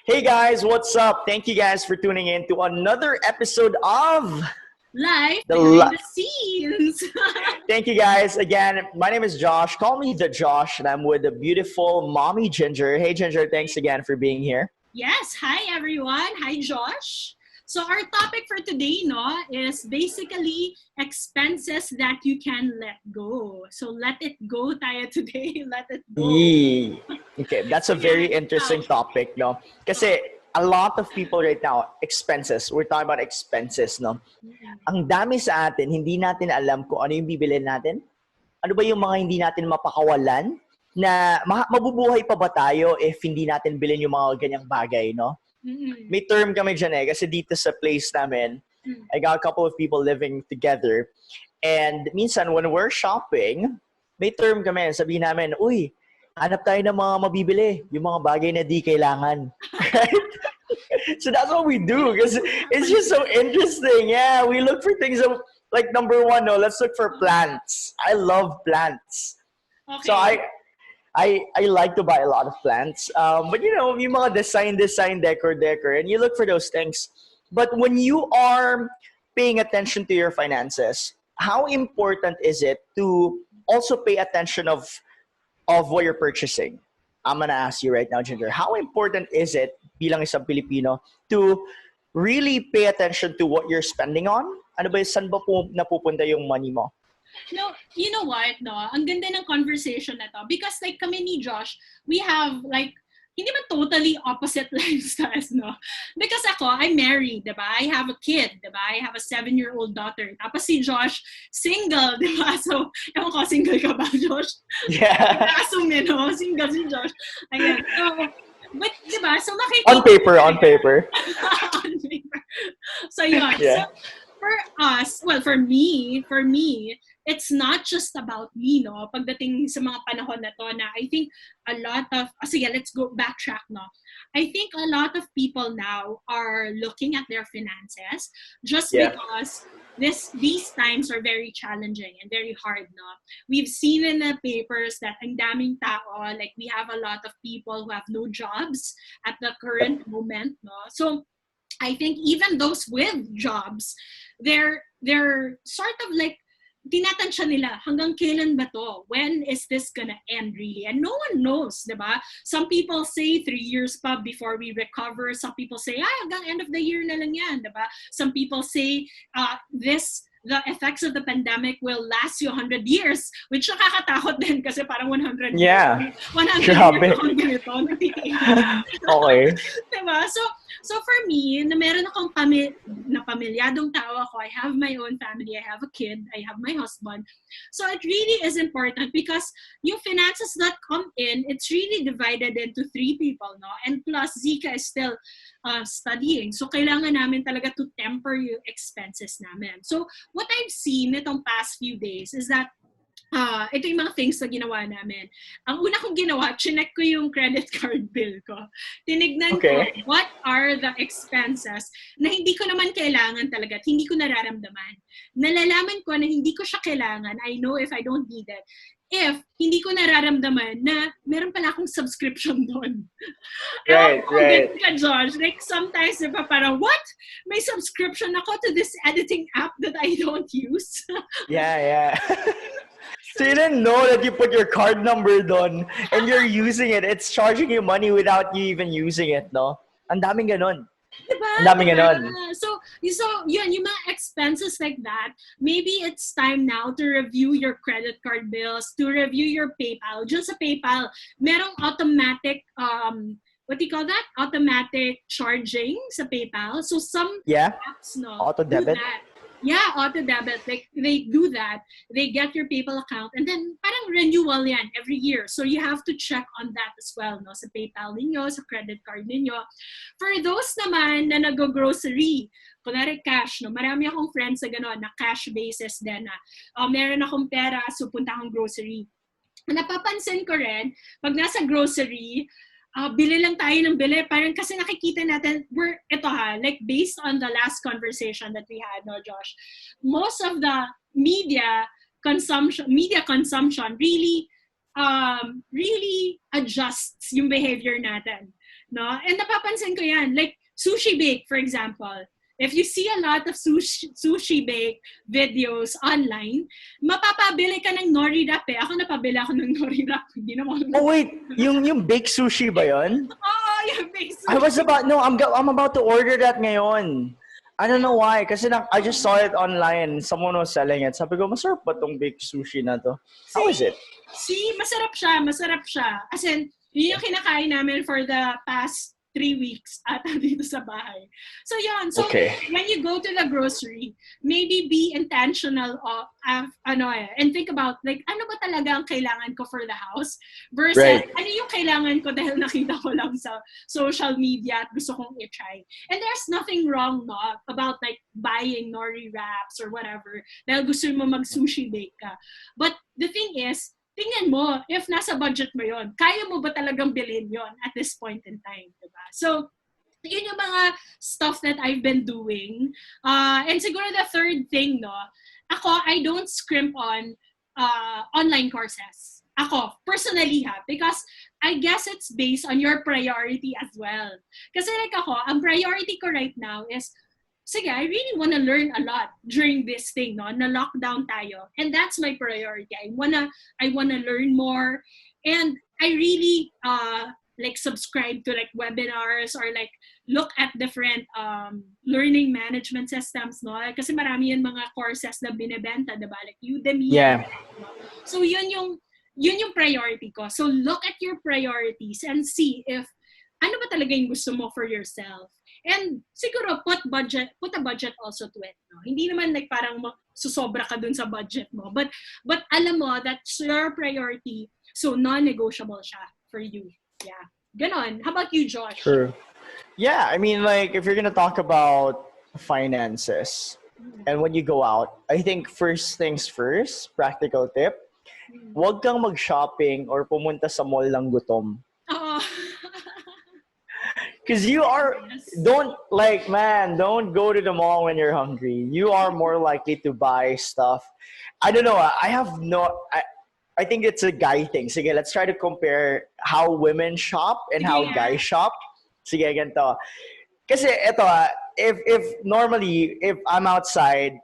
Hey guys, what's up? Thank you guys for tuning in to another episode of Life the. behind the scenes. Thank you guys again. My name is Josh. Call me the Josh, and I'm with the beautiful mommy Ginger. Hey Ginger, thanks again for being here. Yes, hi everyone. Hi Josh. So our topic for today, no, is basically expenses that you can let go. So let it go tayo today. Let it go. Yee. Okay, that's a very Ayan. interesting topic, no? Kasi a lot of people right now, expenses. We're talking about expenses, no? Ang dami sa atin, hindi natin alam kung ano yung bibilin natin. Ano ba yung mga hindi natin mapakawalan na mabubuhay pa ba tayo if hindi natin bilhin yung mga ganyang bagay, no? May term kami dyan kasi dito sa place namin, I got a couple of people living together and minsan when we're shopping, may term kami, sabihin namin, uy, hanap tayo ng mga mabibili, yung mga bagay na di kailangan. Right? So that's what we do because it's just so interesting. Yeah, we look for things like number one, no, let's look for plants. I love plants. Okay. So I like to buy a lot of plants. But you know, yung mga design, decor, and you look for those things. But when you are paying attention to your finances, how important is it to also pay attention of what you're purchasing? I'm gonna ask you right now, Ginger. How important is it bilang isang Pilipino to really pay attention to what you're spending on? Ano ba, saan ba napupunta yung money mo? No, you know what, no? Ang ganda ng conversation na to. Because like kami ni Josh, we have like, hindi man totally opposite lifestyles, no? Because ako, I'm married, diba? I have a kid, diba? I have a 7-year-old daughter. Tapos si Josh, single, diba? So, ewan ko, single ka ba, Josh? Yeah. Assume, no? Single si Josh. Ayan. So, but, diba? So, makikita... On paper. On paper. So, yun. Yeah. So, for us, well, for me, it's not just about me, no? Pagdating sa mga panahon na to na I think a lot of, sige, let's go backtrack, no? I think a lot of people now are looking at their finances just because these times are very challenging and very hard, no? We've seen in the papers that ang daming tao, like we have a lot of people who have no jobs at the current moment, no? So, I think even those with jobs, they're sort of like tinatansya nila hanggang kailan ba to? When is this gonna end really? And no one knows, diba? Some people say 3 years pa before we recover. Some people say, hanggang end of the year na lang yan, diba? Some people say, the effects of the pandemic will last you 100 years, which nakakatakot din kasi parang 100 Yeah. years. 100 Grabe. years akong ganito. Okay. Diba? So for me, na meron akong pamilyadong tao ako, I have my own family, I have a kid, I have my husband. So it really is important because yung finances that come in, it's really divided into 3 people, no? And plus, Zika is still studying. So kailangan namin talaga to temper yung expenses namin. So what I've seen itong past few days is that ito yung mga things na ginawa namin. Ang una kong ginawa, chinek ko yung credit card bill ko. Tinignan ko, what are the expenses na hindi ko naman kailangan talaga at hindi ko nararamdaman. Nalalaman ko na hindi ko siya kailangan. I know if I don't need it. If hindi ko nararamdaman na meron pala akong subscription doon. Right. Ka, Josh. Like sometimes, diba, parang, what? May subscription ako to this editing app that I don't use? Yeah. So you didn't know that you put your card number doon and you're using it. It's charging you money without you even using it, no? Ang daming ganun. Diba? Ang daming ganun. So yun, yung mga expenses like that, maybe it's time now to review your credit card bills, to review your PayPal. Just sa PayPal, merong automatic, what do you call that? Automatic charging sa PayPal. So some apps, no, auto-debit. do that. Yeah, auto-debit. Like, they do that. They get your PayPal account and then parang renewal yan every year. So you have to check on that as well, no? Sa PayPal ninyo, sa credit card ninyo. For those naman na nag-grocery, kunwari cash, no? Marami akong friends na gano'n, na cash basis din na meron akong pera, so punta akong grocery. Napapansin ko rin, pag nasa grocery, bili lang tayo ng bili. Parang kasi nakikita natin, like based on the last conversation that we had, no, Josh, most of the media consumption really adjusts yung behavior natin. No? And napapansin ko yan. Like, sushi bake, for example. If you see a lot of sushi bake videos online, mapapabili ka ng nori wrap eh. Ako napabili ako ng nori wrap. Hindi naman. Oh wait, yung baked sushi ba yun? Oo, yung bake sushi. I'm about to order that ngayon. I don't know why. Kasi I just saw it online. Someone was selling it. Sabi ko, masarap ba tong baked sushi na to? How is it? See, masarap siya. As in, yun yung kinakain namin for the past 3 weeks ata dito sa bahay. So yun. So Okay. when you go to the grocery, maybe be intentional and think about like ano ba talaga ang kailangan ko for the house versus ano yung kailangan ko dahil nakita ko lang sa social media at gusto kong i-try. And there's nothing wrong about like buying nori wraps or whatever dahil gusto mo mag-sushi bake ka. But the thing is, tingnan mo, if nasa budget mo yon, kaya mo ba talagang bilhin yon at this point in time, diba? So, yun yung mga stuff that I've been doing. And siguro the third thing, I don't scrimp on online courses. Ako, personally because I guess it's based on your priority as well. Kasi like ako, ang priority ko right now is sige, I really want to learn a lot during this thing, na lockdown tayo. And that's my priority. I wanna learn more. And I really like subscribe to like webinars or like look at different learning management systems, kasi marami yung mga courses na binebenta, diba? Like Udemy. Yeah. So yun yung priority ko. So look at your priorities and see if ano ba talaga yung gusto mo for yourself. And siguro put a budget also to it. Hindi naman like parang susobra ka dun sa budget mo. But alam mo that's your priority. So non-negotiable siya for you. Yeah. Ganon. How about you, Josh? True. Yeah, I mean like if you're gonna talk about finances and when you go out, I think first things first, practical tip, huwag kang mag-shopping or pumunta sa mall lang gutom. Oo. Because don't go to the mall when you're hungry. You are more likely to buy stuff. I don't know. I think it's a guy thing. Sige, let's try to compare how women shop and how guys shop. Sige, ganito. Kasi ito, if normally, if I'm outside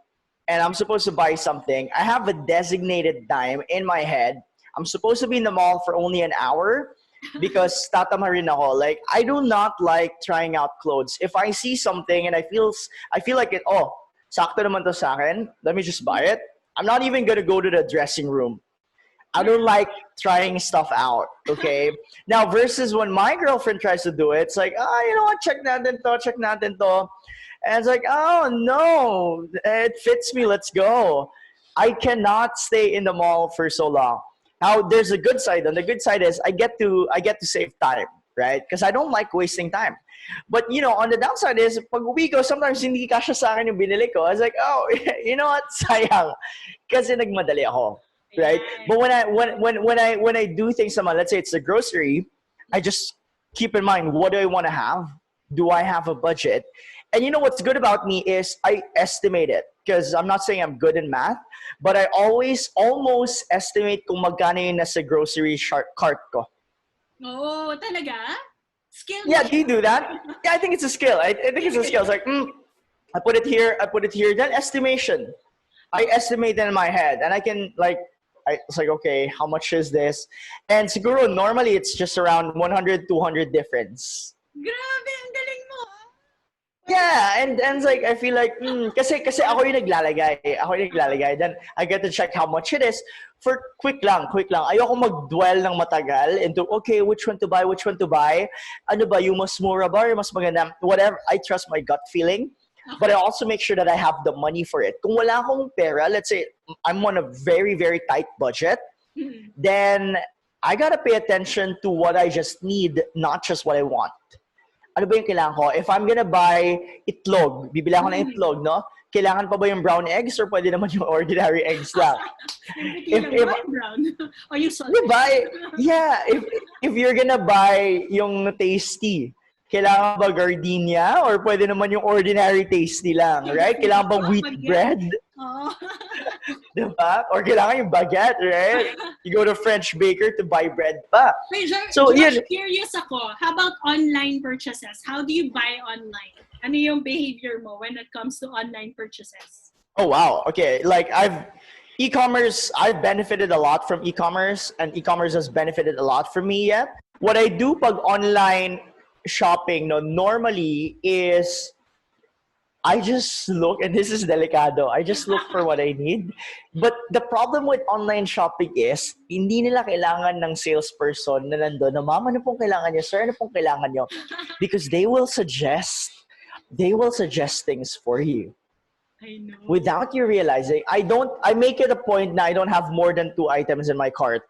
and I'm supposed to buy something, I have a designated time in my head. I'm supposed to be in the mall for only an hour. Because tatama rin ako. Like, I do not like trying out clothes. If I see something and I feel like it, sakto naman to sa akin, let me just buy it. I'm not even gonna go to the dressing room. I don't like trying stuff out, okay? Now, versus when my girlfriend tries to do it, it's like, you know what, check natin to. And it's like, oh, no, it fits me, let's go. I cannot stay in the mall for so long. Now, there's a good side. And the good side is I get to save time, right? Because I don't like wasting time. But, on the downside is, pag uwi ko, sometimes hindi kasya sa akin yung binili ko. I was like, oh, you know what? Sayang. Kasi nagmadali ako, right? But when I do things, let's say it's a grocery, I just keep in mind, what do I want to have? Do I have a budget? And you know what's good about me is I estimate it. Because I'm not saying I'm good in math, but I always almost estimate kung magkano yung nasa grocery cart ko. Oh, talaga? Skill? Yeah, do you do that? Yeah, I think it's a skill. I think it's a skill. It's like, I put it here. Then estimation. I estimate it in my head. And I can it's like, okay, how much is this? And siguro, normally it's just around 100, 200 difference. Grabe, ang galing mo. Yeah, and it's like I feel like kasi ako yung naglalagay. Then I get to check how much it is for quick lang. Ayoko mag-dwell ng matagal into okay, which one to buy? Ano ba yung mas mura ba or mas maganda? Whatever, I trust my gut feeling. But I also make sure that I have the money for it. Kung wala akong pera, let's say I'm on a very, very tight budget, then I gotta pay attention to what I just need, not just what I want. Ano ba yung kailangan ko? If I'm gonna buy itlog, bibili ako ng itlog, no? Kailangan pa ba yung brown eggs or pwede naman yung ordinary eggs lang? if brown. Or you salted. Diba? Yeah, if you're gonna buy yung tasty, kailangan ba gardenia or pwede naman yung ordinary tasty lang, right? Kailangan ba wheat bread? Oh. Diba? Or kailangan yung baguette, right? You go to French baker to buy bread pa. Wait, So, Josh, yun. curious ako. How about online purchases? How do you buy online? Ano yung behavior mo when it comes to online purchases? Oh, wow. Okay. Like, I've benefited a lot from e-commerce, and e-commerce has benefited a lot from me yet. What I do pag online shopping, no, normally is I just look, and this is delicado, I just look for what I need. But the problem with online shopping is, hindi nila kailangan ng salesperson na nandun, na ma'am, ano pong kailangan niyo, sir, ano pong kailangan niyo? Because they will suggest things for you. I know. Without you realizing. I make it a point na I don't have more than 2 items in my cart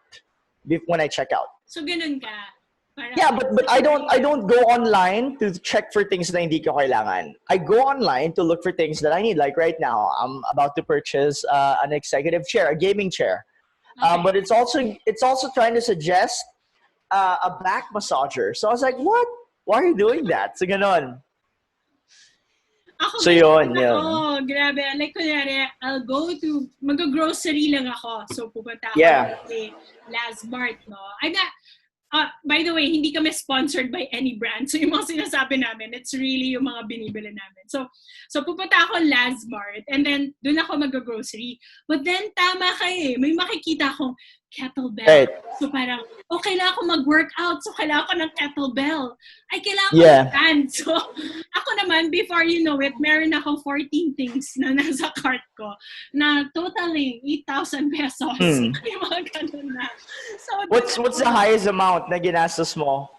when I check out. So, ganun ka? Parang, Yeah, but I don't go online to check for things na hindi ko kailangan. I go online to look for things that I need. Like right now, I'm about to purchase an executive chair, a gaming chair. Okay. But it's also trying to suggest a back massager. So I was like, what? Why are you doing that? So ganon. Ako, So yun. Oh, grabe. Like, kunyari, mag-grocery lang ako. So, pupunta ako sa Last Mart, no? By the way, hindi kami sponsored by any brand. So, yung mga sinasabi namin, it's really yung mga binibili namin. So pupunta ako Last Mart and then doon ako mag-grocery. But then, tama ka eh. May makikita akong kettlebell. Right. So parang, kailangan ko mag-workout. So kailangan ko ng kettlebell. Ay, kailangan ko ng band. So ako naman, before you know it, meron akong 14 things na nasa cart ko na totaling 8,000 pesos. Yung mga ganun na. So, what's the highest amount na ginastos mo?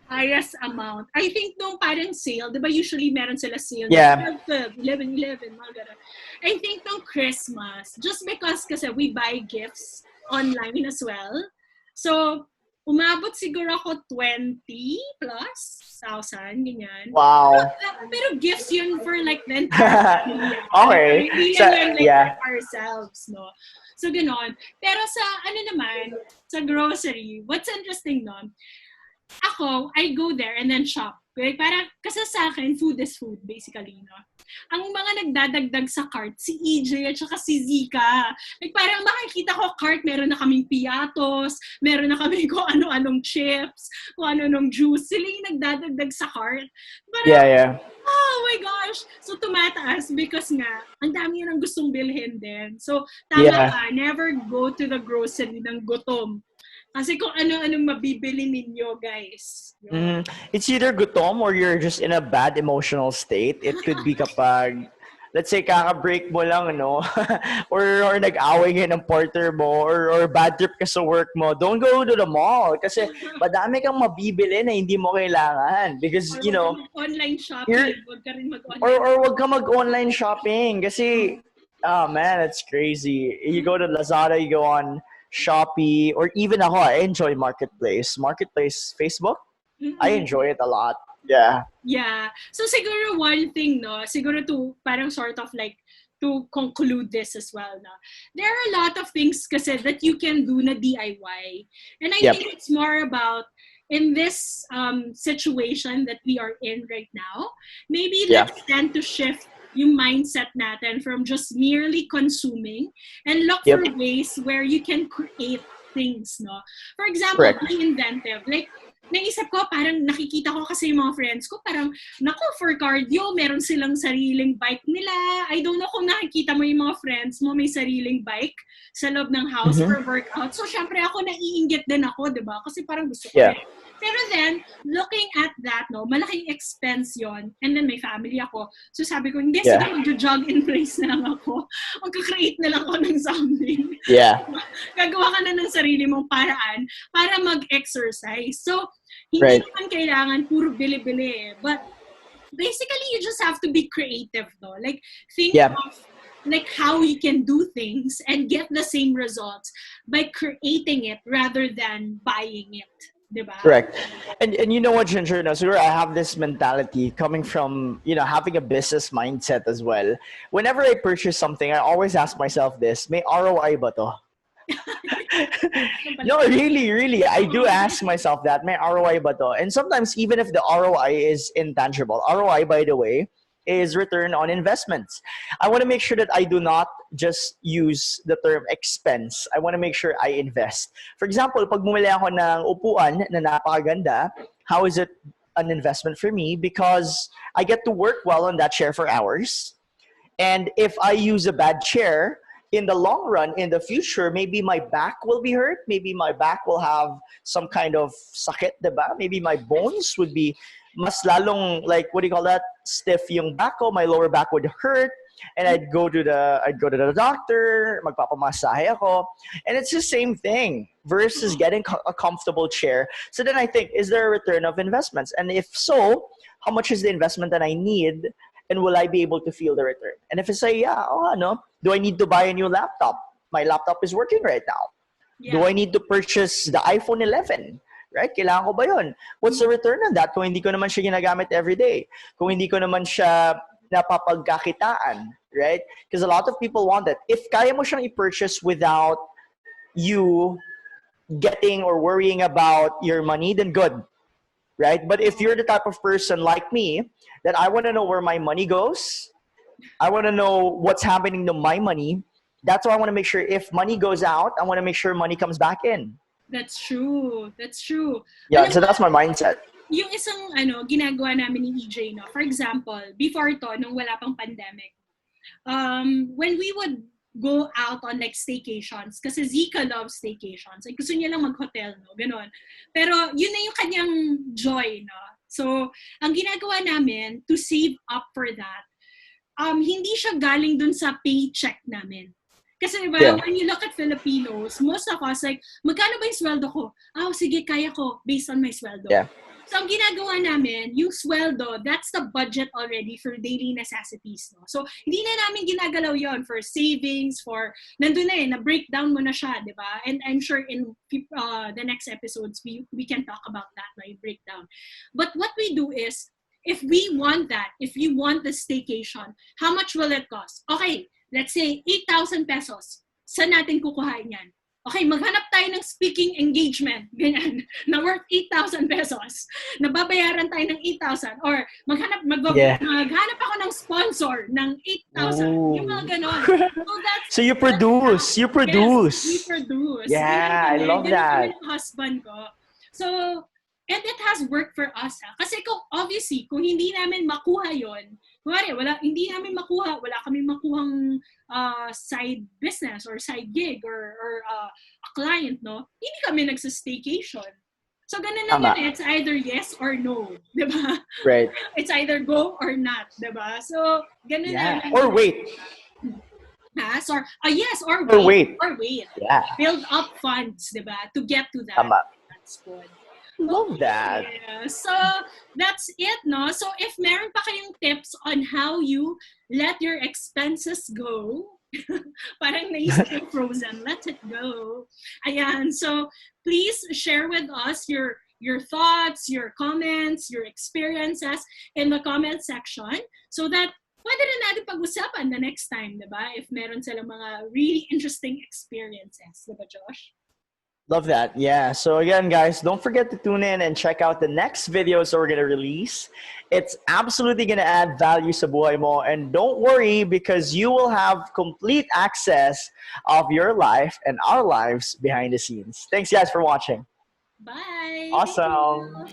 Highest amount. I think nung parang sale, di ba usually meron sila sale? Yeah. 11, mga ganun. I think nung Christmas, just because kasi we buy gifts online as well. So, umabot siguro ako 20 plus thousand, ganyan. Wow. Pero gifts yun for like the entire family. Okay. Hindi lang yun for ourselves, no? So, ganon. Pero sa, sa grocery, what's interesting nun, I go there and then shop. Like, parang, kasi sa akin, food is food, basically, no? Ang mga nagdadagdag sa cart, si EJ at saka si Zika. Like, parang makikita ko cart, meron na kaming piatos, meron na kami kung ano-anong chips, kung ano-anong juice. Sila yung nagdadagdag sa cart. Parang, oh my gosh! So, tumataas because nga, ang dami yun ang gustong bilhin din. So, tama ka, never go to the grocery ng gutom. Kasi kung ano-anong mabibili ninyo, guys. It's either gutom or you're just in a bad emotional state. It could be kapag, let's say, kaka-break mo lang, no? or nag-away ngayon ng partner mo or bad trip ka sa work mo. Don't go to the mall kasi madami kang mabibili na hindi mo kailangan. Because, you know, online shopping. Wag ka rin mag-online. Or wag ka mag-online shopping kasi, oh man, it's crazy. You go to Lazada, you go on Shopee, or even ako, I enjoy Marketplace. Marketplace, Facebook, I enjoy it a lot. Yeah. Yeah. So siguro one thing, no, siguro to parang sort of like to conclude this as well, no. There are a lot of things kasi that you can do na DIY. And I think it's more about in this situation that we are in right now, maybe let's tend to shift yung mindset natin from just merely consuming and look for ways where you can create things, no? For example, be inventive. Like, naisip ko, parang nakikita ko kasi yung mga friends ko, parang, for cardio, meron silang sariling bike nila. I don't know kung nakikita mo yung mga friends mo, may sariling bike sa loob ng house for workout. So, syempre ako, naiinggit din ako, di ba? Kasi parang gusto ko Pero then, looking at that, no, malaking expense yon. And then may family ako. So sabi ko, hindi, sige, mag-jog in place na lang ako. Mag-create na lang ako ng something. Gagawa ka na ng sarili mong paraan para mag-exercise. So, hindi naman kailangan puro bili-bili. But basically, you just have to be creative, no? Like, think of like how you can do things and get the same results by creating it rather than buying it. Diba? Correct. And you know what, Ginger, no, so I have this mentality coming from, you know, having a business mindset as well. Whenever I purchase something, I always ask myself this, may ROI ba to? No, really, I do ask myself that, may ROI ba to? And sometimes even if the ROI is intangible, ROI, by the way, is return on investments. I want to make sure that I do not just use the term expense. I want to make sure I invest. For example, pag bumili ako ng upuan na napakaganda, how is it an investment for me? Because I get to work well on that chair for hours. And if I use a bad chair, in the long run, in the future, maybe my back will be hurt. Maybe my back will have some kind of sakit, diba? Maybe my bones would be mas lalong, like, what do you call that? Stiff yung back ko. My lower back would hurt. And I'd go to the doctor, magpapamasahe ako. And it's the same thing versus getting a comfortable chair. So then I think, is there a return of investments? And if so, how much is the investment that I need? And will I be able to feel the return? And if I say, yeah, do I need to buy a new laptop? My laptop is working right now. Yeah. Do I need to purchase the iPhone 11? Right? Kailangan ko ba yun? What's the return on that kung hindi ko naman siya ginagamit every day? Kung hindi ko naman siya napapagkakitaan, right? Because a lot of people want that. If kaya mo siyang i-purchase without you getting or worrying about your money, then good. Right? But if you're the type of person like me that I want to know where my money goes, I want to know what's happening to my money, that's why I want to make sure if money goes out, I want to make sure money comes back in. That's true. That's true. Yeah, so that's my mindset. Yung isang ginagawa namin ni EJ, no? For example, before to, nung wala pang pandemic, when we would go out on like staycations, kasi Zika loves staycations. Like, gusto niya lang mag-hotel, no? Ganon. Pero yun na yung kanyang joy, no? So, ang ginagawa namin to save up for that, hindi siya galing dun sa paycheck namin. Kasi diba, when you look at Filipinos, most of us, like, magkano ba yung sweldo ko? Sige, kaya ko based on my sweldo. Yeah. So, ang ginagawa namin, yung sweldo, that's the budget already for daily necessities. No? So, hindi na namin ginagalaw yon for savings, for, nandun na na-breakdown mo na siya, di ba? And I'm sure in the next episodes, we can talk about that, right? Breakdown. But what we do is, if we want that, if you want the staycation, how much will it cost? Okay, let's say 8,000 pesos. Saan natin kukuhain yan? Okay, maghanap tayo ng speaking engagement, ganyan, na worth 8,000 pesos. Nababayaran tayo ng 8,000. Or maghanap ako ng sponsor ng 8,000. Yung mga ganon. So you produce. Yes, we produce. Yeah, I love that. Ganun kami ng husband ko. So, and it has worked for us. Kasi obviously, kung hindi namin makuha yon, hindi namin makuha, wala kaming makuhang side business or side gig or a client, no? Hindi kami nagsa-staycation. So, ganun na yun. It's either yes or no. Diba? Right. It's either go or not. Diba? So, ganun na. Or wait. Yes, or wait. Or wait. Yeah. Build up funds, diba? To get to that. That's good. Love that. Yeah. So, that's it, no? So, if meron pa kayong tips on how you let your expenses go, parang naisip yung Frozen, let it go. Ayan. So, please share with us your thoughts, your comments, your experiences in the comment section so that pwede rin natin pag-usapan the next time, diba? If meron silang mga really interesting experiences. Diba, Josh? Love that. Yeah. So again, guys, don't forget to tune in and check out the next videos that we're going to release. It's absolutely going to add value sa buhay mo. And don't worry because you will have complete access of your life and our lives behind the scenes. Thanks, guys, for watching. Bye. Awesome.